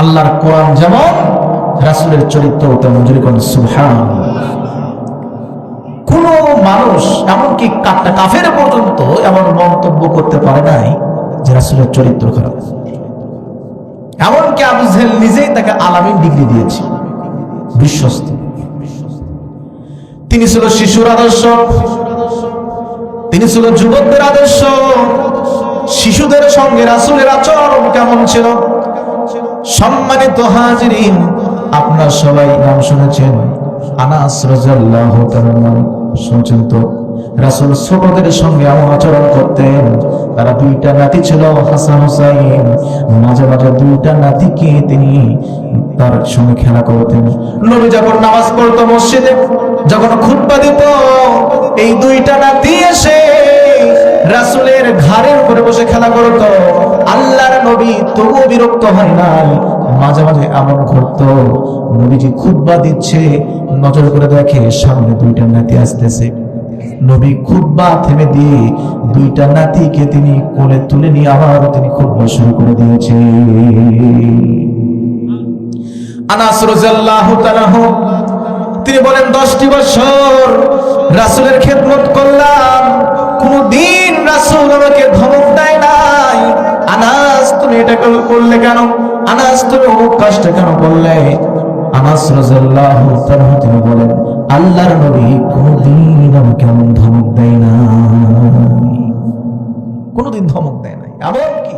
আল্লাহর কোরআন যেমন, রাসূলের চরিত্র তেমন। যদি কোন সুবহানাল্লাহ। কোন মানুষ এমনকি কাফের পর্যন্ত এমন মন্তব্য করতে পারে নাই যে রাসূলের চরিত্র খারাপ। এমনকি আবু জেহেল নিজেই তাকে আলামিন ডিগ্রি দিয়েছে, বিশ্বস্ত। তিনি ছিল শিশুর আদর্শ, তিনি ছিল যুবকদের আদর্শ। শিশুদের সঙ্গে রাসূলের আচরণ কেমন ছিল? সম্মানিত হাজিরিন, আপনারা সবাই নাম শুনেছেন আনাস রাদিয়াল্লাহু তাআলা, শুনছেন তো? রাসূল ছোটদের সঙ্গে এমন আচরণ করতেন। তারা দুইটা নাতি ছিল, হাসান হুসাইন। মাঝে মাঝে দুইটা নাতিকে তিনি তার সঙ্গে খেলা করতেন। নবী যখন নামাজ পড়তো মসজিদে, যখন খুতবা দিত, এই দুইটা নাতি এসে রাসূলের ঘাড়ের উপরে বসে খেলা করত। আল্লাহর নবী তবুও বিরক্ত হয় নাই। মাঝে মাঝে এমন ঘটতো, নবীজি খুতবা দিচ্ছে, নজর করে দেখে সামনে দুইটা নাতি আসতেছে। নবী খুতবা থেমে দিয়ে দুইটা নাতিকে তিনি কোলে তুলে নিয়ে আবার তিনি খুতবা শুরু করে দিয়েছে। আনাস রাদিয়াল্লাহু তাআলা তিনি বলেন, 10টি বছর রাসূলের খেদমত করলাম, কোনদিন রাসূল আমাকে ধমক দেয় নাই। আনাস তুমি এটা করলে কেন? আনাস তুমি অমুক কাজটা কেন করলে? আনাস রাদিয়াল্লাহু তাআলা তিনি বলেন, আল্লাহর নবী কোনদিন আমাকে এমন ধমক দেয় নাই, কোনদিন ধমক দেয় নাই। এমন কি